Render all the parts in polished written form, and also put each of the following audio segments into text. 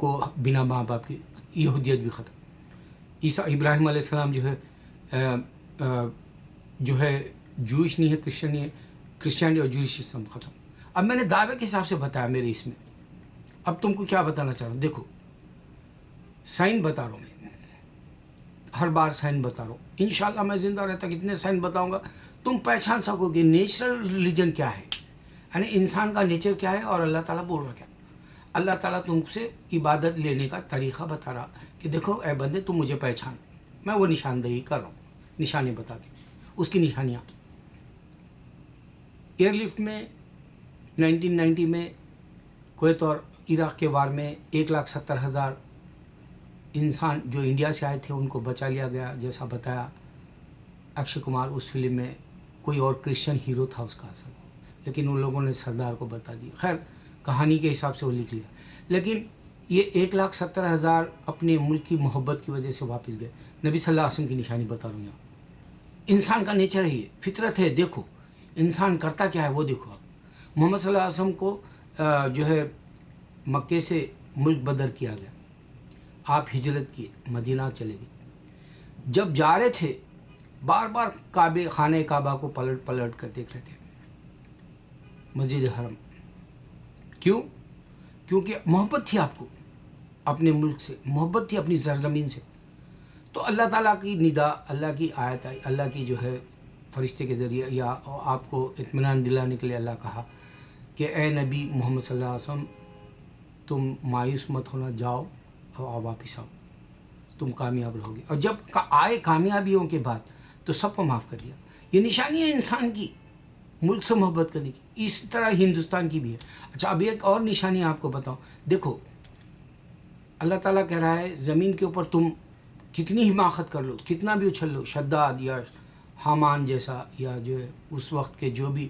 کو بنا ماں باپ کی، یہودیت بھی ختم. عیسیٰ ابراہیم علیہ السلام جو ہے جوئش نہیں ہے، کرسچن نہیں ہے، کرسچینٹی اور جوئشزم ختم. اب میں نے دعوے کے حساب سے بتایا میرے اس میں. اب تم کو کیا بتانا چاہ رہا ہوں؟ دیکھو سائن بتا رہا ہوں میں، ہر بار سائن بتا رہا ہوں. انشاءاللہ میں زندہ رہتا کہ اتنے سائن بتاؤں گا تم پہچان سکو گے نیچرل ریلیجن کیا ہے، یعنی انسان کا نیچر کیا ہے اور اللہ تعالیٰ بول رہا کیا. اللہ تعالیٰ تم سے عبادت لینے کا طریقہ بتا رہا کہ دیکھو اے بندے تم مجھے پہچان. میں وہ نشاندہی کر رہا ہوں، نشانی بتا کے اس کی نشانیاں. ایئر لفٹ میں 1990 میں کویت اور عراق کے وار میں 1,70,000 انسان جو انڈیا سے آئے تھے ان کو بچا لیا گیا. جیسا بتایا اکشے کمار اس فلم میں، کوئی اور کرسچن ہیرو تھا اس کا اصل، لیکن ان لوگوں نے سردار کو بتا دیا. خیر کہانی کے حساب سے وہ لکھ لیا. لیکن یہ 1,70,000 اپنے ملک کی محبت کی وجہ سے واپس گئے. نبی صلی اللہ علیہ وسلم کی نشانی بتا رہا ہوں یہاں. انسان کا نیچر ہے، یہ فطرت ہے. دیکھو انسان کرتا کیا ہے وہ دیکھو. آپ محمد صلی اللہ علیہ وسلم کو جو ہے مکے سے ملک بدر کیا گیا، آپ ہجرت کیے، مدینہ چلے گئے. جب جا رہے تھے بار بار خانہ کعبہ کو پلٹ پلٹ کر دیکھ رہے تھے، مسجد حرم. کیوں؟ کیونکہ محبت تھی آپ کو اپنے ملک سے، محبت تھی اپنی سرزمین سے. تو اللہ تعالیٰ کی ندا، اللہ کی آیت آئی، اللہ کی جو ہے فرشتے کے ذریعے یا آپ کو اطمینان دلانے کے لیے اللہ کہا کہ اے نبی محمد صلی اللہ علیہ وسلم تم مایوس مت ہونا، جاؤ اور واپس آؤ، تم کامیاب رہو گے. اور جب آئے کامیابیوں کے بعد تو سب کو معاف کر دیا. یہ نشانی ہے انسان کی ملک سے محبت کرنے کی. اسی طرح ہندوستان کی بھی ہے. اچھا اب ایک اور نشانی آپ کو بتاؤں. دیکھو اللہ تعالیٰ کہہ رہا ہے زمین کے اوپر تم کتنی حماقت کر لو، کتنا بھی اچھل لو، شداد یا حامان جیسا یا جو ہے اس وقت کے جو بھی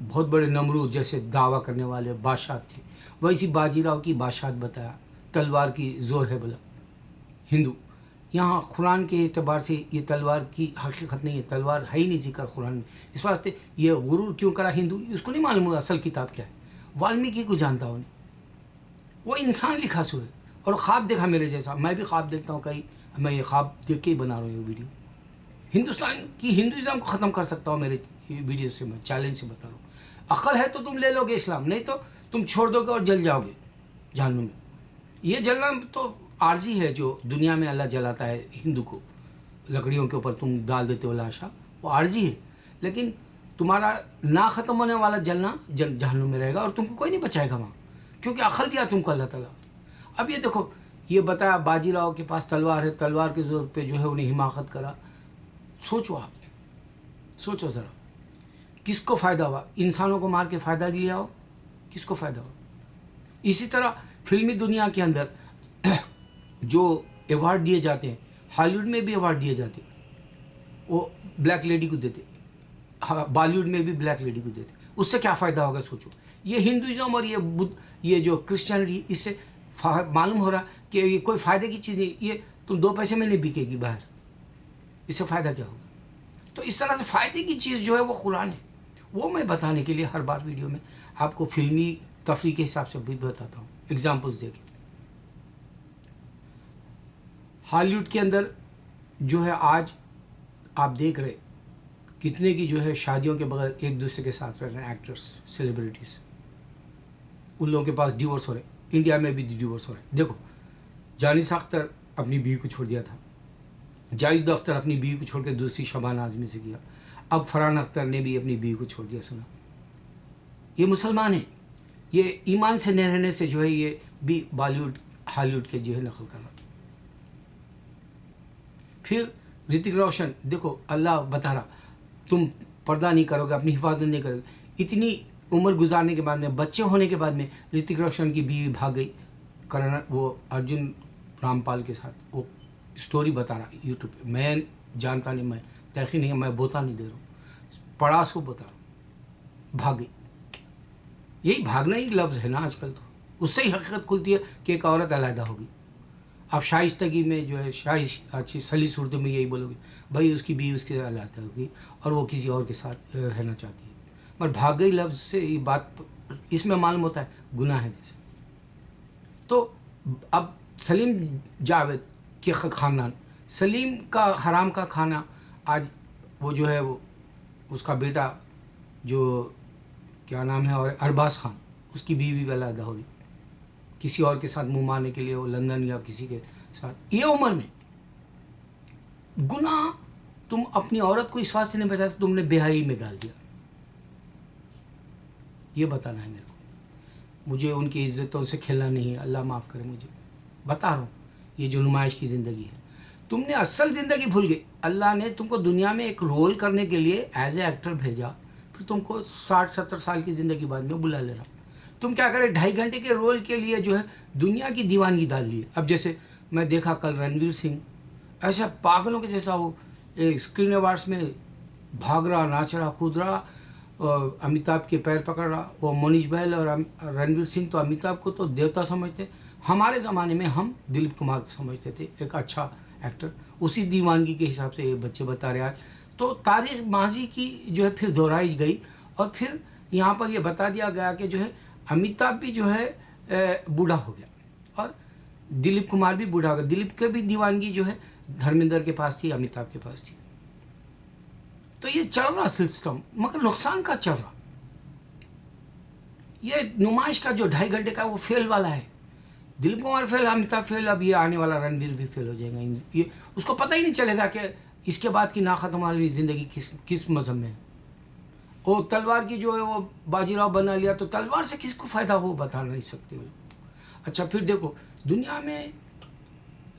بہت بڑے نمرود جیسے دعویٰ کرنے والے بادشاہ تھے، ویسی باجی راؤ کی بادشاہت بتایا. تلوار کی زور ہے بولا ہندو. یہاں قرآن کے اعتبار سے یہ تلوار کی حقیقت نہیں ہے، تلوار ہے ہی نہیں ذکر قرآن میں. اس واسطے یہ غرور کیوں کرا ہندو، اس کو نہیں معلوم ہوگا اصل کتاب کیا ہے. والمیکی کو جانتا ہوں، وہ انسان لکھا سو ہے. اور خواب دیکھا میرے جیسا، میں بھی خواب دیکھتا ہوں کئی، میں یہ خواب دیکھ کے ہی بنا رہا ہوں یہ ویڈیو. ہندوستان کی ہندوازم کو ختم کر سکتا ہوں میرے ویڈیو سے، میں چیلنج سے بتا رہا ہوں. عقل ہے تو تم لے لو گے اسلام، نہیں تو تم چھوڑ دو گے اور جل جاؤ گے جہنم میں. یہ جلنا تو عارضی ہے جو دنیا میں اللہ جلاتا ہے ہندو کو، لکڑیوں کے اوپر تم ڈال دیتے ہو لاشا، وہ عارضی ہے. لیکن تمہارا نہ ختم ہونے والا جلنا جہنم میں رہے گا اور تم کو کوئی نہیں بچائے گا وہاں، کیونکہ عقل دیا تم کو اللہ تعالیٰ. اب یہ دیکھو یہ بتایا باجی راؤ کے پاس تلوار ہے، تلوار کے زور پہ جو ہے انہیں حماقت کرا. سوچو آپ، سوچو ذرا کس کو فائدہ ہوا؟ انسانوں کو مار کے فائدہ لیا ہو، کس کو فائدہ ہوا؟ اسی طرح فلمی دنیا کے اندر جو ایوارڈ دیے جاتے ہیں، ہالی ووڈ میں بھی ایوارڈ دیے جاتے ہیں، وہ بلیک لیڈی کو دیتے، بالی ووڈ میں بھی بلیک لیڈی کو دیتے. اس سے کیا فائدہ ہوگا سوچو. یہ ہندوازم اور یہ جو کرسچینٹی، اس سے معلوم ہو رہا کہ یہ کوئی فائدے کی چیز نہیں. یہ تم 2 پیسے میں نہیں بکے گی باہر، اس سے فائدہ کیا ہوگا؟ تو اس طرح سے فائدے کی چیز جو ہے وہ قرآن ہے. وہ میں بتانے کے لیے ہر بار ویڈیو میں آپ کو فلمی تفریح کے حساب سے بھی بتاتا ہوں، ایگزامپلس دے کے. ہالی ووڈ کے اندر جو ہے آج آپ دیکھ رہے کتنے کی جو ہے شادیوں کے بغیر ایک دوسرے کے ساتھ رہ رہے ہیں ایکٹرس، سیلیبریٹیز. ان لوگوں کے پاس ڈیورس ہو رہے، انڈیا میں بھی ڈیورس ہو رہے. دیکھو جانیسا اختر اپنی بیوی کو چھوڑ دیا تھا، جاوید اختر اپنی بیوی کو چھوڑ کے دوسری شبانہ اعظمی سے کیا. اب فرحان اختر نے بھی اپنی بیوی کو چھوڑ دیا. سنا یہ مسلمان ہیں، یہ ایمان سے نہ رہنے سے جو ہے یہ بھی بالی ووڈ ہالی ووڈ کے جو ہے نقل کر رہا. پھر رتک روشن، دیکھو اللہ بتا رہا تم پردہ نہیں کرو گے، اپنی حفاظت نہیں کرو گے. اتنی عمر گزارنے کے بعد میں، بچے ہونے کے بعد میں رتک روشن کی بیوی بھاگ گئی کرنا، وہ ارجن رامپال کے ساتھ. وہ اسٹوری بتا رہا یوٹیوب پہ، میں جانتا نہیں، میں تحقیق نہیں، میں بوتا نہیں دے رہا ہوں، پڑھا سو بتا رہا ہوں. بھاگ گئی. یہی بھاگنا ہی لفظ ہے نا آج کل، تو اس سے ہی حقیقت کھلتی ہے کہ ایک عورت علیحدہ ہوگی. آپ شائستگی میں جو ہے اچھی سلیس اردو میں یہی بولو گے بھائی اس کی بیوی اس کے علیحدہ ہوگی اور وہ کسی اور کے ساتھ رہنا چاہتی ہے. مگر بھاگ گئی لفظ سے یہ بات اس میں معلوم ہوتا ہے گناہ ہے. جیسے اب سلیم جاوید کے خاندان، سلیم کا حرام کا کھانا آج وہ جو ہے وہ اس کا بیٹا جو کیا نام ہے اور ارباز خان، اس کی بیوی بھی علیحدہ ہوئی کسی اور کے ساتھ منہ مارنے کے لیے، وہ لندن یا کسی کے ساتھ. یہ عمر میں گناہ تم اپنی عورت کو اس بات سے نہیں بچا سکتے، تم نے بے حیائی میں ڈال دیا. یہ بتانا ہے میرے کو. مجھے ان کی عزتوں سے کھیلنا نہیں ہے، اللہ معاف کرے. مجھے بتا رہا ہوں یہ جو نمائش کی زندگی ہے، تم نے اصل زندگی بھول گئے. اللہ نے تم کو دنیا میں ایک رول کرنے کے لیے ایز اے ایکٹر بھیجا، پھر تم کو 60-70 سال کی زندگی بعد میں بلا لے رہا. تم کیا کرے 2.5 گھنٹے کے رول کے لیے جو ہے دنیا کی دیوانگی ڈال لی. اب جیسے میں دیکھا کل رنویر سنگھ ایسا پاگلوں کے جیسا وہ اسکرین ایوارڈس میں بھاگ رہا، ناچ رہا، کود رہا، امیتابھ کے پیر پکڑ رہا. وہ منیش بہل اور رنویر سنگھ تو امیتابھ کو تو دیوتا سمجھتے. ہمارے زمانے میں ہم دلیپ کمار کو سمجھتے تھے ایک اچھا ایکٹر. اسی دیوانگی کے حساب سے یہ بچے بتا رہے آج. تو تاریخ ماضی کی جو ہے پھر دہرائی گئی، اور پھر یہاں پر یہ بتا دیا گیا کہ جو ہے امیتابھ بھی جو ہے بوڑھا ہو گیا اور دلیپ کمار بھی بوڑھا ہو گیا. دلیپ کے بھی دیوانگی جو ہے دھرمیندر کے پاس تھی، امیتابھ کے پاس تھی. تو یہ چل رہا سسٹم، مگر نقصان کا چل رہا. یہ نمائش کا جو 2.5 گھنٹے کا وہ فیل والا ہے. دلیپ کمار فیل، امیتابھ فیل، اب یہ آنے والا رنویر بھی فیل ہو جائے گا. یہ اس کو پتہ ہی نہیں چلے گا کہ اس کے بعد کی ناختم والی زندگی کس مذہب میں ہے. وہ تلوار کی جو ہے وہ باجی راؤ بنا لیا، تو تلوار سے کس کو فائدہ وہ بتا نہیں سکتے ہو. اچھا پھر دیکھو دنیا میں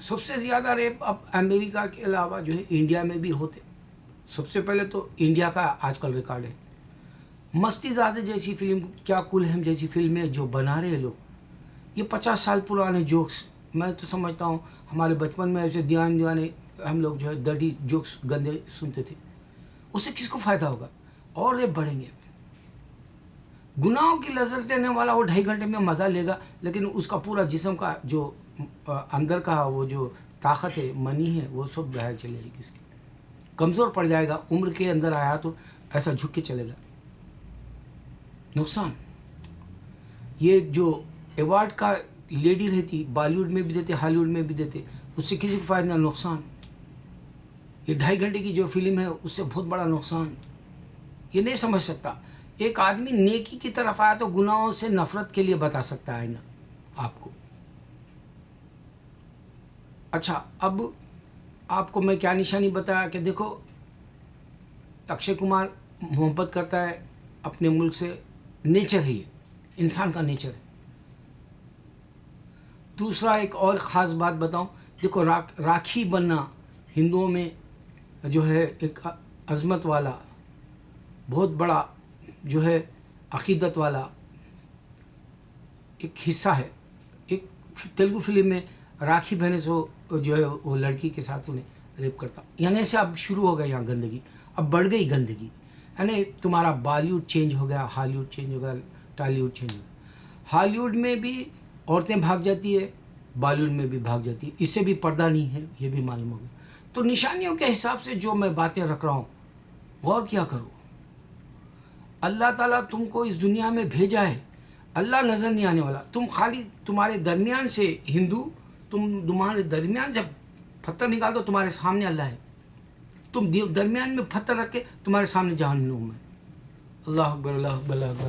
سب سے زیادہ ریپ اب امریکہ کے علاوہ جو ہے انڈیا میں بھی ہوتے. سب سے پہلے تو انڈیا کا آج کل ریکارڈ ہے. مستی زادہ جیسی فلم، کیا کول ہم جیسی فلمیں جو بنا رہے لوگ، یہ 50 سال پرانے جوکس. میں تو سمجھتا ہوں ہمارے بچپن میں ایسے دیوانے ہم لوگ جو ہے ڈرٹی جوکس گندے سنتے تھے. اس سے کس کو فائدہ ہوگا؟ اور ریپ بڑھیں گے. گناہوں کی لذت لینے والا وہ 2.5 گھنٹے میں مزہ لے گا، لیکن اس کا پورا جسم کا جو اندر کا وہ جو طاقت ہے، منی ہے، وہ سب باہر چلے گی. کس کی کمزور پڑ جائے گا. عمر کے اندر آیا تو ایسا جھک کے چلے گا. نقصان. یہ جو ایوارڈ کا لیڈی رہتی، بالی ووڈ میں بھی دیتے، ہالی ووڈ میں بھی دیتے، اس سے کسی کو فائدہ نہ. نقصان. یہ 2.5 گھنٹے کی جو فلم ہے اس سے بہت بڑا نقصان. یہ نہیں سمجھ سکتا. ایک آدمی نیکی کی طرف آیا تو گناہوں سے نفرت کے لیے بتا سکتا ہے نا آپ کو. اچھا اب آپ کو میں کیا نشانی بتایا کہ دیکھو اکشے کمار محبت کرتا ہے اپنے ملک سے. نیچر ہے، یہ انسان کا نیچر ہے. دوسرا ایک اور خاص بات بتاؤں، دیکھو راکھی بننا ہندوؤں میں جو ہے ایک عظمت والا، بہت بڑا جو ہے عقیدت والا ایک حصہ ہے. ایک تیلگو فلم میں راکھی بہنے سے جو ہے وہ لڑکی کے ساتھ انہیں ریپ کرتا. یعنی سے اب شروع ہو گیا یہاں گندگی، اب بڑھ گئی گندگی. یعنی تمہارا بالی ووڈ چینج ہو گیا، ہالی ووڈ چینج ہو گیا، ٹالی ووڈ چینج ہو گیا. ہالی ووڈ میں بھی عورتیں بھاگ جاتی ہے، بالی ووڈ میں بھی بھاگ جاتی ہے. اس سے بھی پردہ نہیں ہے، یہ بھی معلوم ہو گیا. تو نشانیوں کے حساب سے جو میں باتیں رکھ رہا ہوں غور کیا کرو. اللہ تعالیٰ تم کو اس دنیا میں بھیجا ہے. اللہ نظر نہیں آنے والا. تم خالی تمہارے درمیان سے ہندو، تمہارے درمیان سے پتھر نکال دو، تمہارے سامنے اللہ ہے. تم درمیان میں پتھر رکھ کے تمہارے سامنے جہنم ہے. اللہ اکبر، اللہ اکبر، اللہ اکبر.